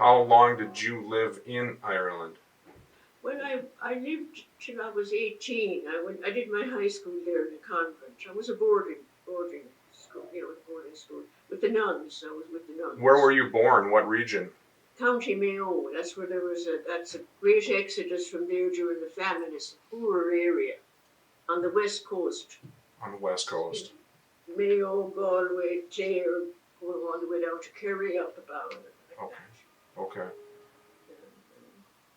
How long did you live in Ireland? When I lived till I was 18. I did my high school there in a convent. I was a boarding school, boarding school with the nuns. I was with the nuns. Where were you born? What region? County Mayo. That's where that's a great exodus from there during the famine. It's a poorer area on the west coast. On the west coast. Mayo, Galway, Clare, going all the way down to Kerry, up about. Okay.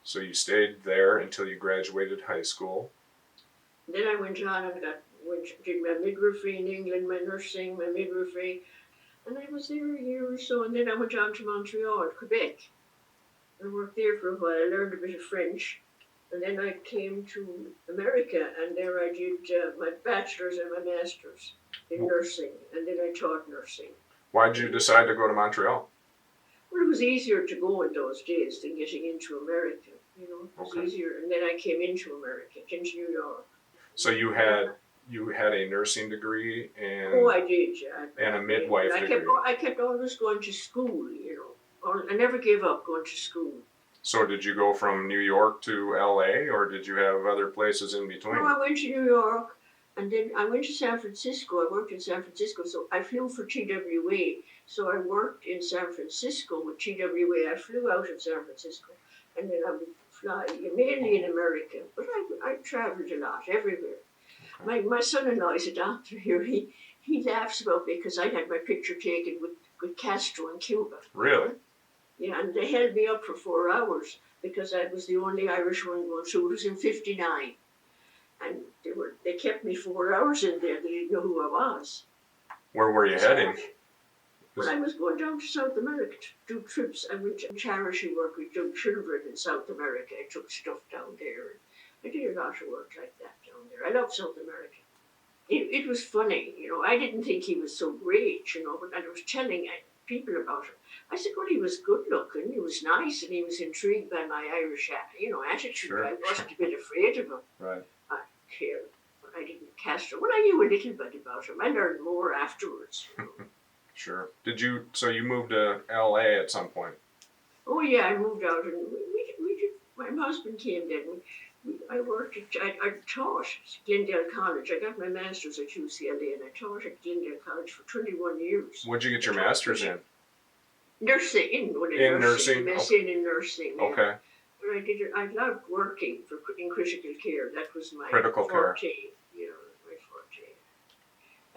So you stayed there until you graduated high school. Then I went on and did my midwifery in England, my nursing, my midwifery, and I was there a year or so. And then I went on to Montreal, Quebec. I worked there for a while. I learned a bit of French, and then I came to America, and there I did my bachelor's and my master's in nursing, and then I taught nursing. Why did you decide to go to Montreal? Well, it was easier to go in those days than getting into America. It was easier, and then I came into America, into New York. So you had a nursing degree and I did, yeah. And a midwife degree. I kept always going to school, I never gave up going to school. So did you go from New York to LA, or did you have other places in between? No, I went to New York, and then I went to San Francisco. I worked in San Francisco, so I flew for TWA. So I worked in San Francisco with TWA. I flew out of San Francisco, and then I would fly mainly in America, but I traveled a lot everywhere. Okay. My son-in-law is a doctor here. He laughs about me because I had my picture taken with Castro in Cuba. Really? Yeah, and they held me up for 4 hours because I was the only Irish one going through. It was in '59, and they kept me 4 hours in there. They didn't know who I was. Where were you heading? Well, I was going down to South America to do trips. I went to charity work with young children in South America. I took stuff down there. I did a lot of work like that down there. I love South America. It was funny, I didn't think he was so great, but I was telling people about him. I said, well, he was good looking, he was nice, and he was intrigued by my Irish, attitude. Sure. I wasn't a bit afraid of him. Right. I didn't cast him. Well, I knew a little bit about him. I learned more afterwards. Sure. So you moved to LA at some point? Oh, yeah, I moved out, and we did, my husband came then. I taught at Glendale College. I got my master's at UCLA, and I taught at Glendale College for 21 years. What'd you get your master's in? Nursing. In nursing. Okay. In nursing. Yeah. Okay. But I loved working in critical care. That was my critical forte. Care. My forte.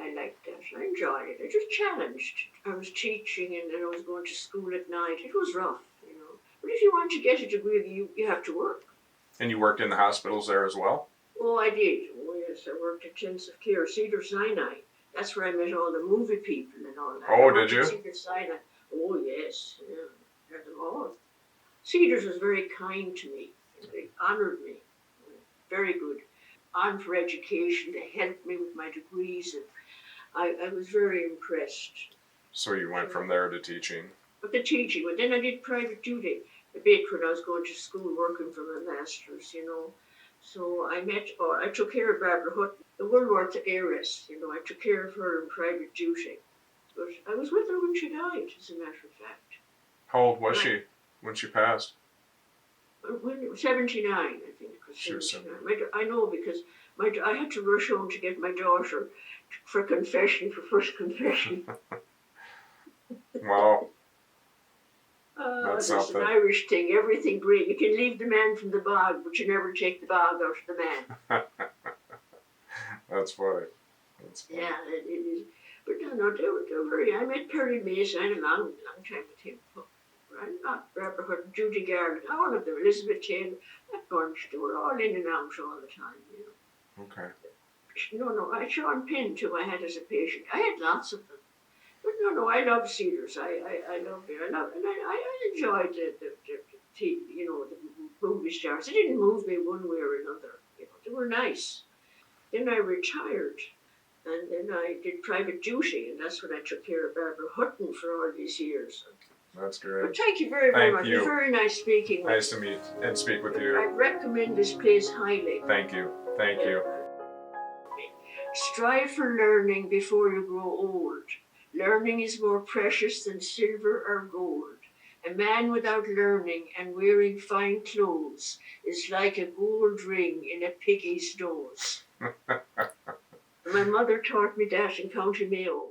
I liked that. I enjoyed it. I just challenged. I was teaching, and then I was going to school at night. It was rough, But if you want to get a degree, you have to work. And you worked in the hospitals there as well? Oh, I did. Oh, yes. I worked at intensive care, Cedar Sinai. That's where I met all the movie people and all that. Oh, did you? Cedar Sinai. Oh, yes. Yeah. I had them all. Cedars was very kind to me. They honored me. Very good. On for education. They helped me with my degrees. And I was very impressed. So you went from there to teaching? But the teaching. But then I did private duty a bit when I was going to school working for my master's, So I took care of Barbara Hutton, the World War II heiress, I took care of her in private duty. But I was with her when she died, as a matter of fact. How old was she when she passed? When it was 79, I think. She was 79. I know because I had to rush home to get my daughter for first confession. Wow. It's an Irish thing. Everything great. You can leave the man from the bog, but you never take the bog out of the man. That's funny. Yeah, it is. But no, they were very. I met Perry Mason. I had a long time with him. Not Barbara Hutton, Judy Garland, all of them, Elizabeth Taylor, that bunch. They were all in and out all the time. Okay. No. I Sean Penn too. I had as a patient. I had lots of them. But no, I love Cedars. I love it. I enjoyed the movie stars. They didn't move me one way or another. They were nice. Then I retired, and then I did private duty, and that's when I took care of Barbara Hutton for all these years. That's great. But thank you very much. It was very nice speaking with you. Nice to meet and speak with you. I recommend this place highly. Thank you. Thank you. Strive for learning before you grow old. Learning is more precious than silver or gold. A man without learning and wearing fine clothes is like a gold ring in a piggy's nose. My mother taught me that in County Mayo.